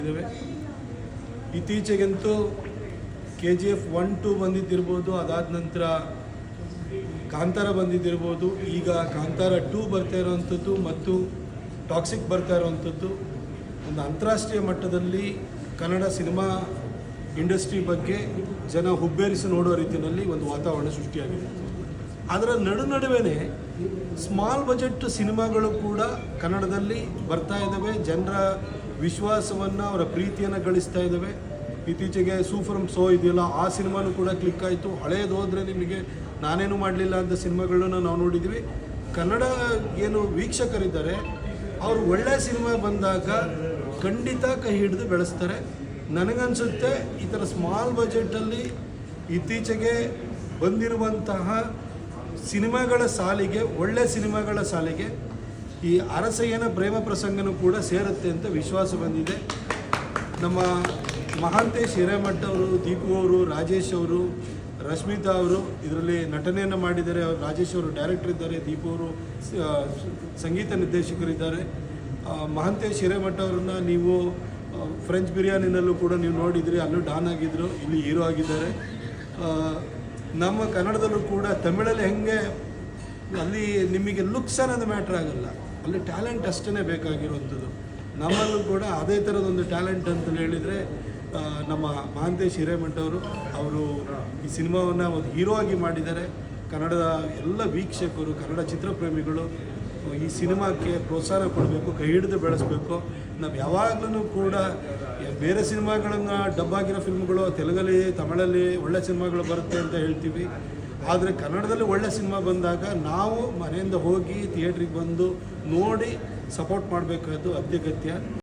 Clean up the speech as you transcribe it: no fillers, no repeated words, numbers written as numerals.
ಇದ್ದಾವೆ. ಇತ್ತೀಚೆಗಂತೂ KGF 1-2 ಬಂದಿದ್ದಿರ್ಬೋದು, ಅದಾದ ನಂತರ ಕಾಂತಾರ ಬಂದಿದ್ದಿರ್ಬೋದು, ಈಗ ಕಾಂತಾರ 2 ಬರ್ತಾ ಇರೋವಂಥದ್ದು ಮತ್ತು ಟಾಕ್ಸಿಕ್ ಬರ್ತಾ ಇರೋವಂಥದ್ದು ಒಂದು ಅಂತಾರಾಷ್ಟ್ರೀಯ ಮಟ್ಟದಲ್ಲಿ ಕನ್ನಡ ಸಿನಿಮಾ ಇಂಡಸ್ಟ್ರಿ ಬಗ್ಗೆ ಜನ ಹುಬ್ಬೇರಿಸಿ ನೋಡೋ ರೀತಿಯಲ್ಲಿ ಒಂದು ವಾತಾವರಣ ಸೃಷ್ಟಿಯಾಗಿದೆ. ಅದರ ನಡುವೆ ಸ್ಮಾಲ್ ಬಜೆಟ್ ಸಿನಿಮಾಗಳು ಕೂಡ ಕನ್ನಡದಲ್ಲಿ ಬರ್ತಾ ಇದ್ದಾವೆ. ಜನರ ವಿಶ್ವಾಸವನ್ನು, ಅವರ ಪ್ರೀತಿಯನ್ನು ಗಳಿಸ್ತಾ ಇದ್ದಾವೆ. ಇತ್ತೀಚೆಗೆ ಸೂಫ್ರಮ್ ಸೋ ಇದೆಯಲ್ಲ, ಆ ಸಿನಿಮಾನೂ ಕೂಡ ಕ್ಲಿಕ್ ಆಯಿತು. ಹಳೇದು ಹೋದರೆ ನಿಮಗೆ ನಾನೇನು ಮಾಡಲಿಲ್ಲ ಅಂತ ಸಿನಿಮಾಗಳನ್ನ ನಾವು ನೋಡಿದ್ವಿ. ಕನ್ನಡ ಏನು ವೀಕ್ಷಕರಿದ್ದಾರೆ ಅವರು ಒಳ್ಳೆಯ ಸಿನಿಮಾ ಬಂದಾಗ ಖಂಡಿತ ಕೈ ಹಿಡಿದು ಬೆಳೆಸ್ತಾರೆ. ನನಗನ್ಸುತ್ತೆ ಈ ಥರ ಸ್ಮಾಲ್ ಬಜೆಟಲ್ಲಿ ಇತ್ತೀಚೆಗೆ ಬಂದಿರುವಂತಹ ಸಿನಿಮಾಗಳ ಸಾಲಿಗೆ, ಒಳ್ಳೆಯ ಸಿನಿಮಾಗಳ ಸಾಲಿಗೆ ಈ ಅರಸಯ್ಯನ ಪ್ರೇಮ ಪ್ರಸಂಗನೂ ಕೂಡ ಸೇರುತ್ತೆ ಅಂತ ವಿಶ್ವಾಸ ಬಂದಿದೆ. ನಮ್ಮ ಮಹಾಂತೇಶ್ ಹಿರೇಮಠ ಅವರು, ದೀಪು ಅವರು, ರಾಜೇಶ್ ಅವರು, ರಶ್ಮಿತಾ ಅವರು ಇದರಲ್ಲಿ ನಟನೆಯನ್ನು ಮಾಡಿದ್ದಾರೆ. ರಾಜೇಶ್ ಅವರು ಡೈರೆಕ್ಟರ್ ಇದ್ದಾರೆ, ದೀಪು ಅವರು ಸಂಗೀತ ನಿರ್ದೇಶಕರಿದ್ದಾರೆ. ಮಹಾಂತೇಶ್ ಹಿರೇಮಠ ಅವ್ರನ್ನ ನೀವು ಫ್ರೆಂಚ್ ಬಿರಿಯಾನಿನಲ್ಲೂ ಕೂಡ ನೀವು ನೋಡಿದ್ರಿ, ಅಲ್ಲೂ ಡಾನ್ ಆಗಿದ್ದರು, ಇಲ್ಲಿ ಹೀರೋ ಆಗಿದ್ದಾರೆ. ನಮ್ಮ ಕನ್ನಡದಲ್ಲೂ ಕೂಡ ತಮಿಳಲ್ಲಿ ಹೆಂಗೆ ಅಲ್ಲಿ ನಿಮಗೆ ಲುಕ್ಸ್ ಅನ್ನೋದು ಮ್ಯಾಟ್ರ್ ಆಗಲ್ಲ, ಅಲ್ಲಿ ಟ್ಯಾಲೆಂಟ್ ಅಷ್ಟೇ ಬೇಕಾಗಿರುವಂಥದ್ದು. ನಮ್ಮಲ್ಲೂ ಕೂಡ ಅದೇ ಥರದೊಂದು ಟ್ಯಾಲೆಂಟ್ ಅಂತ ಹೇಳಿದರೆ ನಮ್ಮ ಮಹಾಂತೇಶ್ ಹಿರೇಮಠ ಅವರು ಈ ಸಿನಿಮಾವನ್ನು ಒಂದು ಹೀರೋ ಆಗಿ ಮಾಡಿದ್ದಾರೆ. ಕನ್ನಡದ ಎಲ್ಲ ವೀಕ್ಷಕರು, ಕನ್ನಡ ಚಿತ್ರಪ್ರೇಮಿಗಳು ಈ ಸಿನಿಮಾಕ್ಕೆ ಪ್ರೋತ್ಸಾಹ ಕೊಡಬೇಕು, ಕೈ ಹಿಡಿದು ಬೆಳೆಸಬೇಕು. ನಾವು ಯಾವಾಗಲೂ ಕೂಡ ಬೇರೆ ಸಿನಿಮಾಗಳನ್ನು ಡಬ್ಬಾಗಿರೋ ಫಿಲ್ಮ್ಗಳು ತೆಲುಗಲ್ಲಿ, ತಮಿಳಲ್ಲಿ ಒಳ್ಳೆ ಸಿನಿಮಾಗಳು ಬರುತ್ತೆ ಅಂತ ಹೇಳ್ತೀವಿ. ಆದರೆ ಕನ್ನಡದಲ್ಲಿ ಒಳ್ಳೆ ಸಿನಿಮಾ ಬಂದಾಗ ನಾವು ಮನೆಯಿಂದ ಹೋಗಿ ಥಿಯೇಟ್ರಿಗೆ ಬಂದು ನೋಡಿ ಸಪೋರ್ಟ್ ಮಾಡಬೇಕಾದ್ದು ಅತ್ಯಗತ್ಯ.